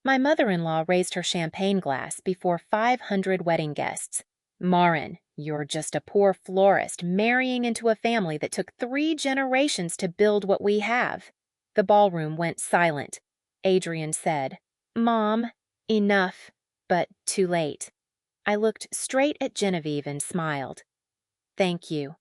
My mother-in-law raised her champagne glass before 500 wedding guests. Marin, you're just a poor florist marrying into a family that took 3 generations to build what we have. The ballroom went silent. Adrian said, "Mom, enough," but too late. I looked straight at Genevieve and smiled. "Thank you."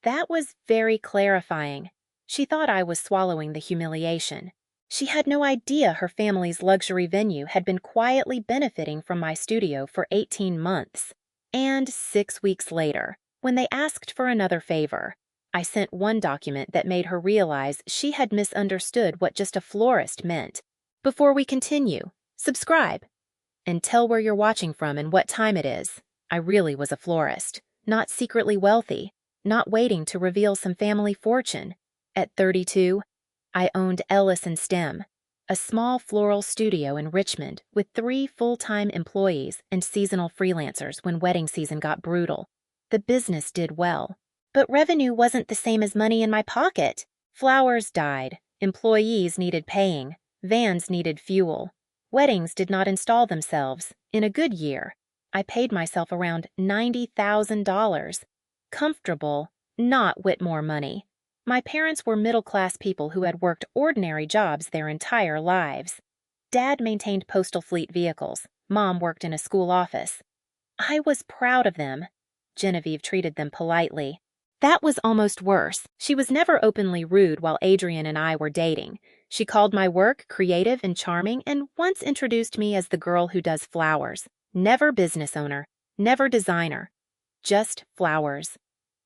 That was very clarifying. She thought I was swallowing the humiliation. She had no idea her family's luxury venue had been quietly benefiting from my studio for 18 months. And 6 weeks later, when they asked for another favor, I sent one document that made her realize she had misunderstood what just a florist meant. Before we continue, subscribe and tell where you're watching from and what time it is. I really was a florist, not secretly wealthy, not waiting to reveal some family fortune. At 32, I owned Ellis and Stem, a small floral studio in Richmond with 3 full-time employees and seasonal freelancers when wedding season got brutal. The business did well, but revenue wasn't the same as money in my pocket. Flowers died, employees needed paying, vans needed fuel. Weddings did not install themselves. In a good year, I paid myself around $90,000. Comfortable, not Whitmore money. My parents were middle-class people who had worked ordinary jobs their entire lives. Dad maintained postal fleet vehicles. Mom worked in a school office. I was proud of them. Genevieve treated them politely. That was almost worse. She was never openly rude while Adrian and I were dating. She called my work creative and charming and once introduced me as the girl who does flowers. Never business owner, never designer, just flowers.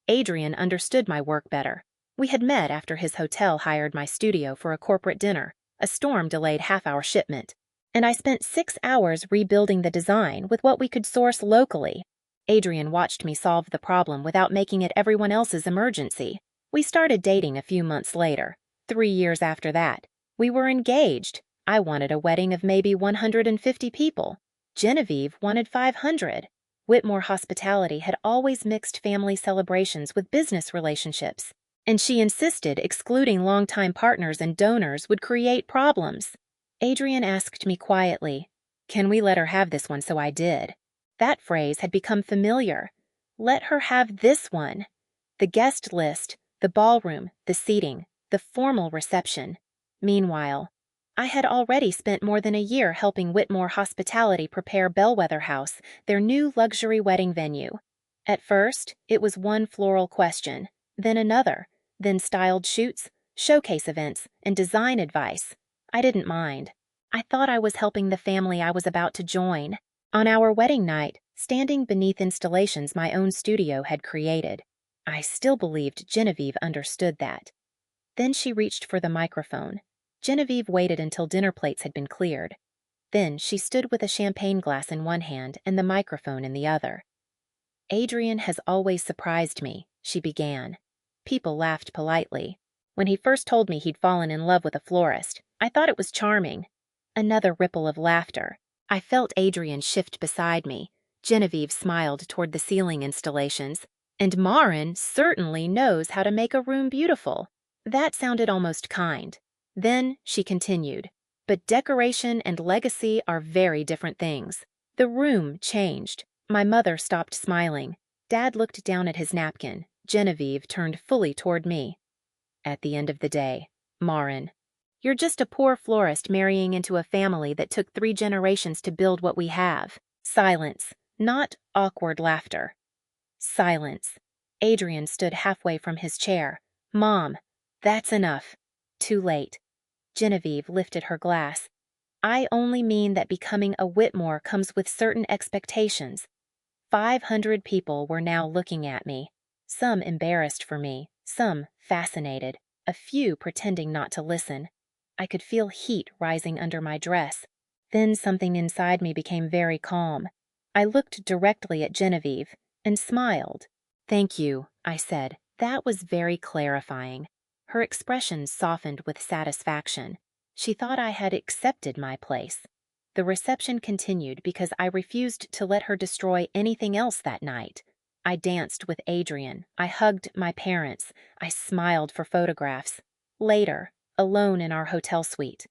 Adrian understood my work better. We had met after his hotel hired my studio for a corporate dinner. A storm delayed half our shipment, and I spent 6 hours rebuilding the design with what we could source locally. Adrian watched me solve the problem without making it everyone else's emergency. We started dating a few months later. 3 years after that, we were engaged. I wanted a wedding of maybe 150 people. Genevieve wanted 500. Whitmore Hospitality had always mixed family celebrations with business relationships, and she insisted excluding longtime partners and donors would create problems. Adrian asked me quietly, "Can we let her have this one?" So I did. That phrase had become familiar. Let her have this one. The guest list, the ballroom, the seating, the formal reception. Meanwhile, I had already spent more than a year helping Whitmore Hospitality prepare Bellwether House, their new luxury wedding venue. At first, it was one floral question, then another, then styled shoots, showcase events, and design advice. I didn't mind. I thought I was helping the family I was about to join. On our wedding night, standing beneath installations my own studio had created, I still believed Genevieve understood that. Then she reached for the microphone. Genevieve waited until dinner plates had been cleared. Then she stood with a champagne glass in one hand and the microphone in the other. "Adrian has always surprised me," she began. People laughed politely. When he first told me he'd fallen in love with a florist, I thought it was charming. Another ripple of laughter. I felt Adrian shift beside me. Genevieve smiled toward the ceiling installations. And Marin certainly knows how to make a room beautiful. That sounded almost kind. Then she continued, "But decoration and legacy are very different things." The room changed. My mother stopped smiling. Dad looked down at his napkin. Genevieve turned fully toward me. "At the end of the day, Marin, you're just a poor florist marrying into a family that took 3 generations to build what we have." Silence, not awkward laughter. Silence. Adrian stood halfway from his chair. "Mom, that's enough." Too late. Genevieve lifted her glass. "I only mean that becoming a Whitmore comes with certain expectations." 500 people were now looking at me, some embarrassed for me, some fascinated, a few pretending not to listen. I could feel heat rising under my dress. Then something inside me became very calm. I looked directly at Genevieve and smiled. "Thank you," I said. That was very clarifying. Her expression softened with satisfaction. She thought I had accepted my place. The reception continued because I refused to let her destroy anything else that night. I danced with Adrian. I hugged my parents. I smiled for photographs. Later, alone in our hotel suite,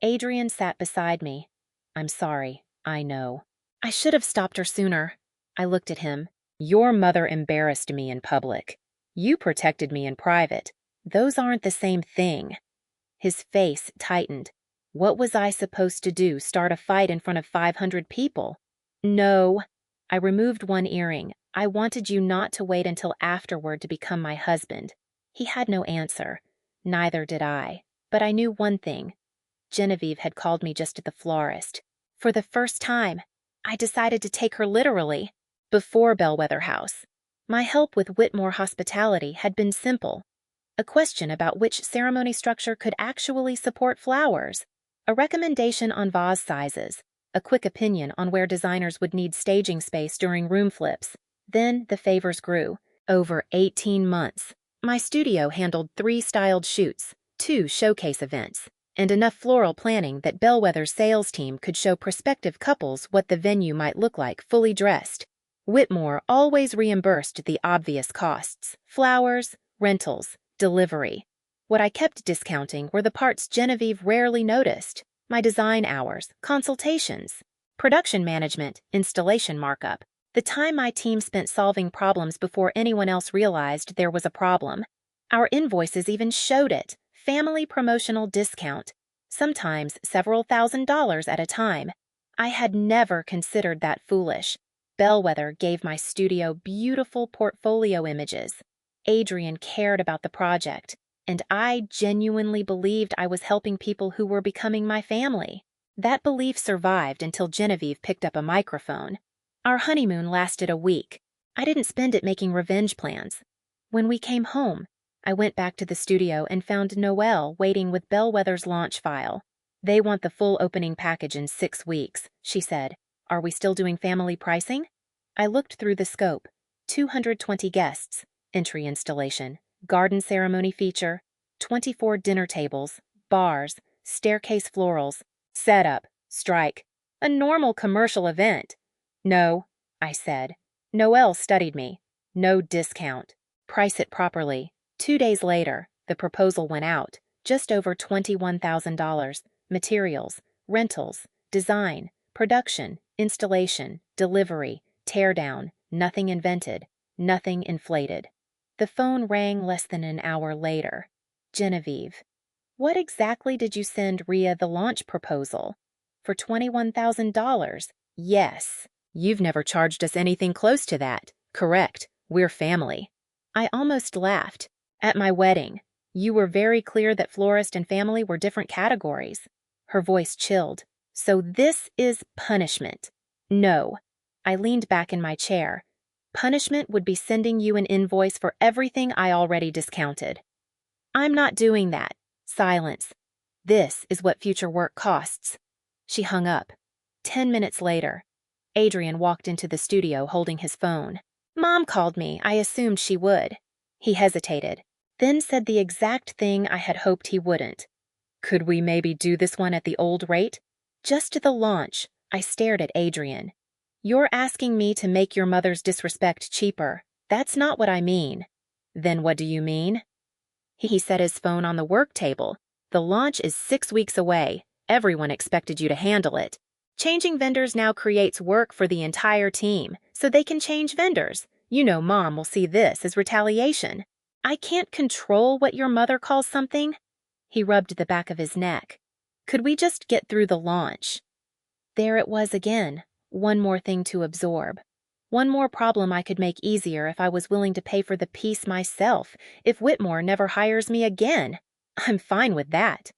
Adrian sat beside me. I'm sorry, I know. I should have stopped her sooner. I looked at him. Your mother embarrassed me in public. You protected me in private. Those aren't the same thing. His face tightened. What was I supposed to do, start a fight in front of 500 people? No. I removed one earring. I wanted you not to wait until afterward to become my husband. He had no answer. Neither did I. But I knew one thing. Genevieve had called me just at the florist. For the first time, I decided to take her literally. Before Bellwether House, my help with Whitmore Hospitality had been simple. A question about which ceremony structure could actually support flowers, a recommendation on vase sizes, a quick opinion on where designers would need staging space during room flips. Then the favors grew. Over 18 months, my studio handled 3 styled shoots, 2 showcase events, and enough floral planning that Bellwether's sales team could show prospective couples what the venue might look like fully dressed. Whitmore always reimbursed the obvious costs: flowers, rentals, delivery. What I kept discounting were the parts Genevieve rarely noticed: my design hours, consultations, production management, installation markup, the time my team spent solving problems before anyone else realized there was a problem. Our invoices even showed it: family promotional discount, sometimes several $1,000s at a time. I had never considered that foolish. Bellwether gave my studio beautiful portfolio images. Adrian cared about the project, and I genuinely believed I was helping people who were becoming my family. That belief survived until Genevieve picked up a microphone. Our honeymoon lasted a week. I didn't spend it making revenge plans. When we came home, I went back to the studio and found Noelle waiting with Bellwether's launch file. They want the full opening package in 6 weeks, she said. Are we still doing family pricing? I looked through the scope. 220 guests, entry installation, garden ceremony feature, 24 dinner tables, bars, staircase florals, setup, strike. A normal commercial event. No, I said. Noelle studied me. No discount. Price it properly. 2 days later, the proposal went out. Just over $21,000. Materials, rentals, design, production, installation, delivery, teardown, nothing invented, nothing inflated. The phone rang less than an hour later. Genevieve. What exactly did you send Rhea the launch proposal? For $21,000? Yes. You've never charged us anything close to that. Correct. We're family. I almost laughed. At my wedding, you were very clear that florist and family were different categories. Her voice chilled. So this is punishment. No. I leaned back in my chair. Punishment would be sending you an invoice for everything I already discounted. I'm not doing that. Silence. This is what future work costs. She hung up. 10 minutes later, Adrian walked into the studio holding his phone. Mom called me. I assumed she would. He hesitated, then said the exact thing I had hoped he wouldn't. Could we maybe do this one at the old rate? Just the launch. I stared at Adrian. You're asking me to make your mother's disrespect cheaper. That's not what I mean. Then what do you mean? He set his phone on the work table. The launch is 6 weeks away. Everyone expected you to handle it. Changing vendors now creates work for the entire team, so they can change vendors. You know Mom will see this as retaliation. I can't control what your mother calls something. He rubbed the back of his neck. Could we just get through the launch? There it was again. One more thing to absorb. One more problem I could make easier if I was willing to pay for the piece myself, if Whitmore never hires me again. I'm fine with that.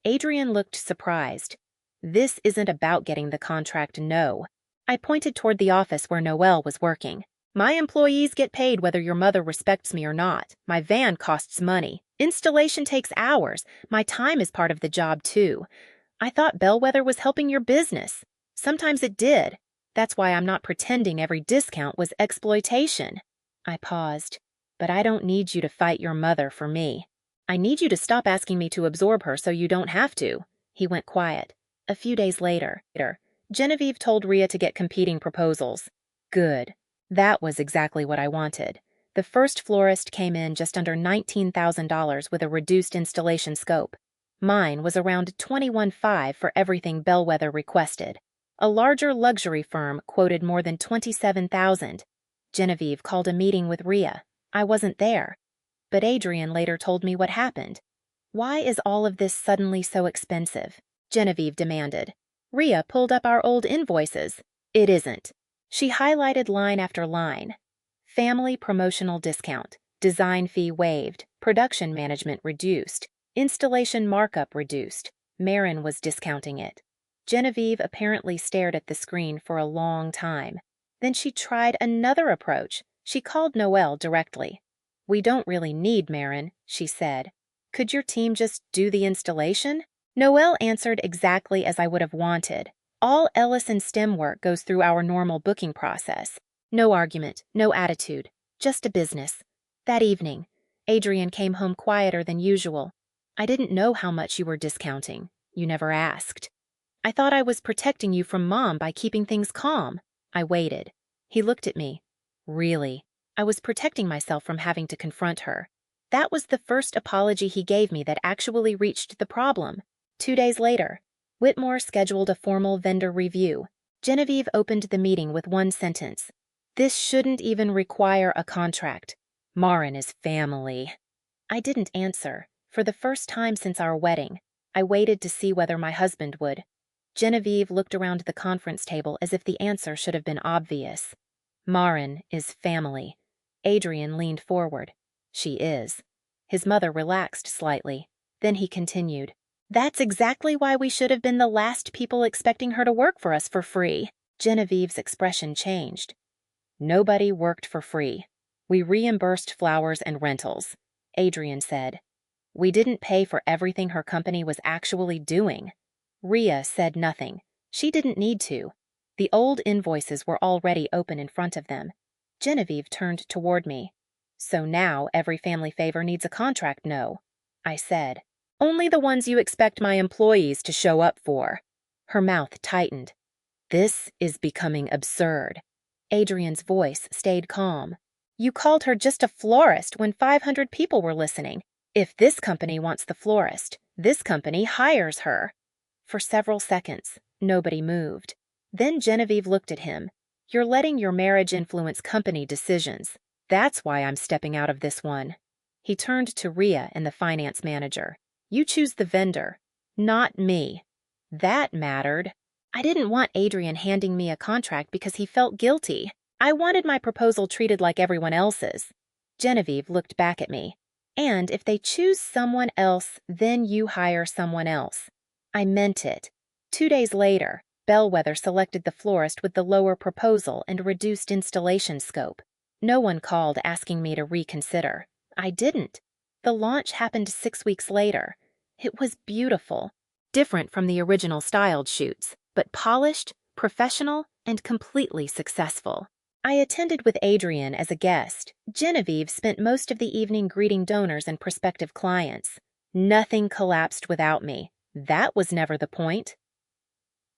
Adrian looked surprised. This isn't about getting the contract, no. I pointed toward the office where Noelle was working. My employees get paid whether your mother respects me or not. My van costs money. Installation takes hours. My time is part of the job, too. I thought Bellwether was helping your business. Sometimes it did. That's why I'm not pretending every discount was exploitation. I paused. But I don't need you to fight your mother for me. I need you to stop asking me to absorb her so you don't have to. He went quiet. A few days later, Genevieve told Rhea to get competing proposals. Good. That was exactly what I wanted. The first florist came in just under $19,000 with a reduced installation scope. Mine was around $21,500 for everything Bellwether requested. A larger luxury firm quoted more than $27,000. Genevieve called a meeting with Rhea. I wasn't there. But Adrian later told me what happened. "Why is all of this suddenly so expensive?" Genevieve demanded. Rhea pulled up our old invoices. "It isn't." She highlighted line after line. Family promotional discount, design fee waived, production management reduced, installation markup reduced. Marin was discounting it. Genevieve apparently stared at the screen for a long time. Then she tried another approach. She called Noelle directly. "We don't really need Marin," she said. "Could your team just do the installation?" Noelle answered exactly as I would have wanted. "All Ellis and STEM work goes through our normal booking process. No argument, no attitude, just a business." That evening, Adrian came home quieter than usual. "I didn't know how much you were discounting. You never asked." "I thought I was protecting you from Mom by keeping things calm." I waited. He looked at me. "Really? I was protecting myself from having to confront her." That was the first apology he gave me that actually reached the problem. 2 days later, Whitmore scheduled a formal vendor review. Genevieve opened the meeting with one sentence. "This shouldn't even require a contract. Marin is family." I didn't answer. For the first time since our wedding, I waited to see whether my husband would. Genevieve looked around the conference table as if the answer should have been obvious. "Marin is family." Adrian leaned forward. "She is." His mother relaxed slightly. Then he continued. "That's exactly why we should have been the last people expecting her to work for us for free." Genevieve's expression changed. "Nobody worked for free. We reimbursed flowers and rentals," Adrian said. "We didn't pay for everything her company was actually doing." Rhea said nothing. She didn't need to. The old invoices were already open in front of them. Genevieve turned toward me. "So now every family favor needs a contract, no?" I said. "Only the ones you expect my employees to show up for." Her mouth tightened. "This is becoming absurd." Adrian's voice stayed calm. "You called her just a florist when 500 people were listening. If this company wants the florist, this company hires her." For several seconds, nobody moved. Then Genevieve looked at him. "You're letting your marriage influence company decisions. That's why I'm stepping out of this one." He turned to Rhea and the finance manager. "You choose the vendor, not me." That mattered. I didn't want Adrian handing me a contract because he felt guilty. I wanted my proposal treated like everyone else's. Genevieve looked back at me. "And if they choose someone else, then you hire someone else." I meant it. 2 days later, Bellwether selected the florist with the lower proposal and reduced installation scope. No one called asking me to reconsider. I didn't. The launch happened 6 weeks later. It was beautiful. Different from the original styled shoots, but polished, professional, and completely successful. I attended with Adrian as a guest. Genevieve spent most of the evening greeting donors and prospective clients. Nothing collapsed without me. That was never the point.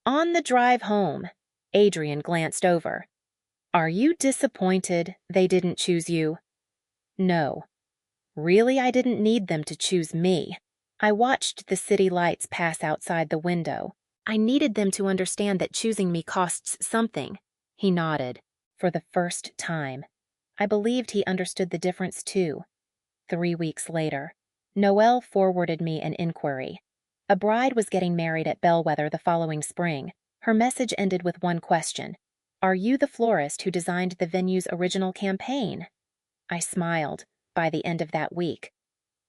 On the drive home, Adrian glanced over. "Are you disappointed they didn't choose you?" "No. Really, I didn't need them to choose me." I watched the city lights pass outside the window. "I needed them to understand that choosing me costs something." He nodded. For the first time. I believed he understood the difference too. 3 weeks later, Noelle forwarded me an inquiry. A bride was getting married at Bellwether the following spring. Her message ended with one question. "Are you the florist who designed the venue's original campaign?" I smiled. By the end of that week,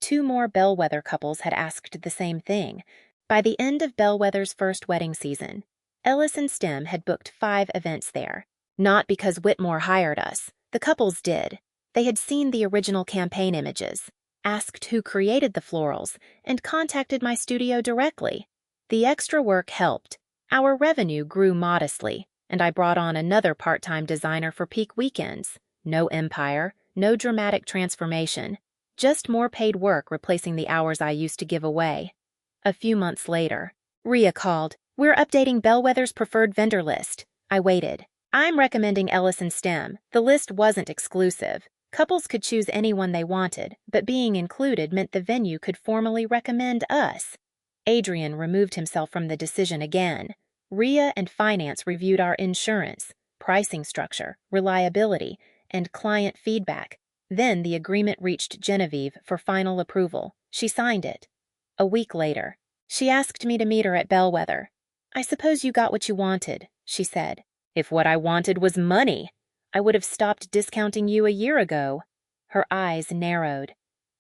2 more Bellwether couples had asked the same thing. By the end of Bellwether's first wedding season, Ellis and STEM had booked 5 events there. Not because Whitmore hired us. The couples did. They had seen the original campaign images, asked who created the florals, and contacted my studio directly. The extra work helped. Our revenue grew modestly, and I brought on another part-time designer for peak weekends. No empire, no dramatic transformation, just more paid work replacing the hours I used to give away. A few months later, Rhea called. "We're updating Bellwether's preferred vendor list." I waited. "I'm recommending Ellis and STEM. The list wasn't exclusive. Couples could choose anyone they wanted, but being included meant the venue could formally recommend us." Adrian removed himself from the decision again. Rhea and finance reviewed our insurance, pricing structure, reliability, and client feedback. Then the agreement reached Genevieve for final approval. She signed it. A week later, she asked me to meet her at Bellwether. "I suppose you got what you wanted," she said. "If what I wanted was money, I would have stopped discounting you a year ago." Her eyes narrowed.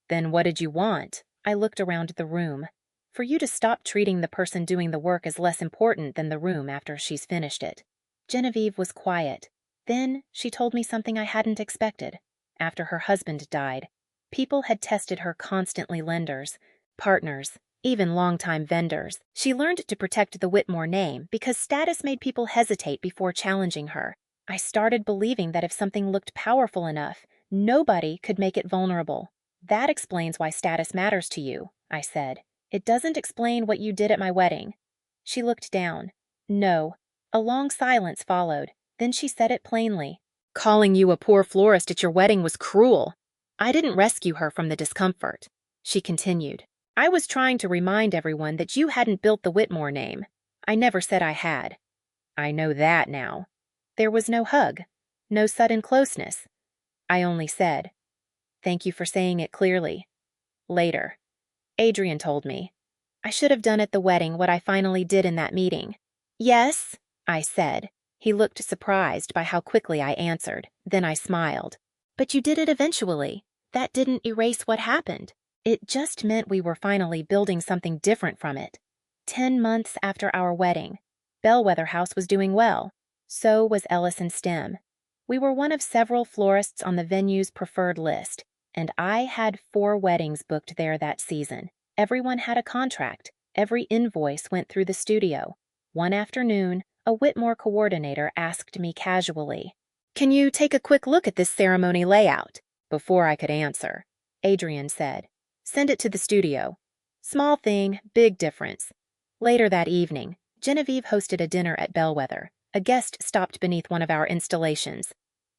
"Then what did you want?" I looked around the room. "For you to stop treating the person doing the work as less important than the room after she's finished it." Genevieve was quiet. Then she told me something I hadn't expected. After her husband died, people had tested her constantly: lenders, partners, even longtime vendors. She learned to protect the Whitmore name because status made people hesitate before challenging her. I started believing that if something looked powerful enough, nobody could make it vulnerable. "That explains why status matters to you," I said. "It doesn't explain what you did at my wedding." She looked down. "No." A long silence followed. Then she said it plainly. "Calling you a poor florist at your wedding was cruel." I didn't rescue her from the discomfort. She continued. "I was trying to remind everyone that you hadn't built the Whitmore name. I never said I had." "I know that now." There was no hug, no sudden closeness. I only said, "Thank you for saying it clearly." Later, Adrian told me, "I should have done at the wedding what I finally did in that meeting." "Yes," I said. He looked surprised by how quickly I answered. Then I smiled. "But you did it eventually. That didn't erase what happened. It just meant we were finally building something different from it." 10 months after our wedding, Bellwether House was doing well. So was Ellis and Stem. We were one of several florists on the venue's preferred list, and I had 4 weddings booked there that season. Everyone had a contract. Every invoice went through the studio. One afternoon, a Whitmore coordinator asked me casually, "Can you take a quick look at this ceremony layout?" Before I could answer, Adrian said, "Send it to the studio." Small thing, big difference. Later that evening, Genevieve hosted a dinner at Bellwether. A guest stopped beneath one of our installations.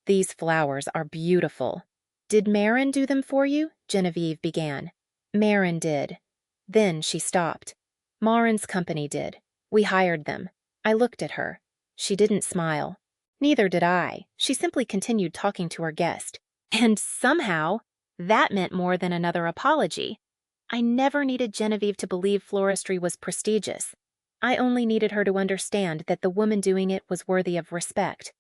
"These flowers are beautiful." "Did Marin do them for you?" Genevieve began. "Marin did." Then she stopped. "Marin's company did. We hired them." I looked at her. She didn't smile. Neither did I. She simply continued talking to her guest. And somehow, that meant more than another apology. I never needed Genevieve to believe floristry was prestigious. I only needed her to understand that the woman doing it was worthy of respect.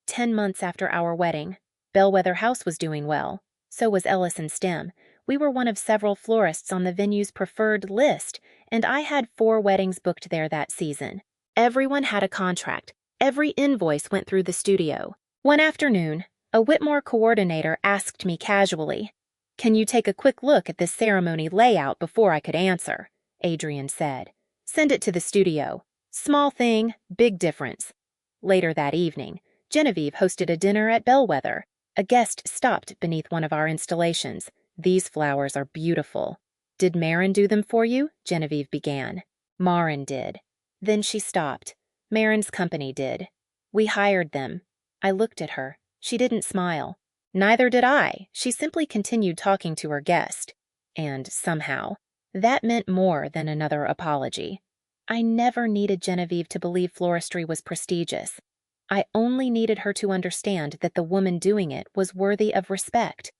10 months after our wedding, Bellwether House was doing well. So was Ellis and Stem. We were one of several florists on the venue's preferred list, and I had 4 weddings booked there that season. Everyone had a contract. Every invoice went through the studio. One afternoon, a Whitmore coordinator asked me casually, "Can you take a quick look at this ceremony layout?" Before I could answer, Adrian said, "Send it to the studio." Small thing, big difference. Later that evening, Genevieve hosted a dinner at Bellwether. A guest stopped beneath one of our installations. "These flowers are beautiful." "Did Marin do them for you?" Genevieve began. "Marin did." Then she stopped. "Marin's company did. We hired them." I looked at her. She didn't smile. Neither did I. She simply continued talking to her guest. And somehow, that meant more than another apology. I never needed Genevieve to believe floristry was prestigious. I only needed her to understand that the woman doing it was worthy of respect.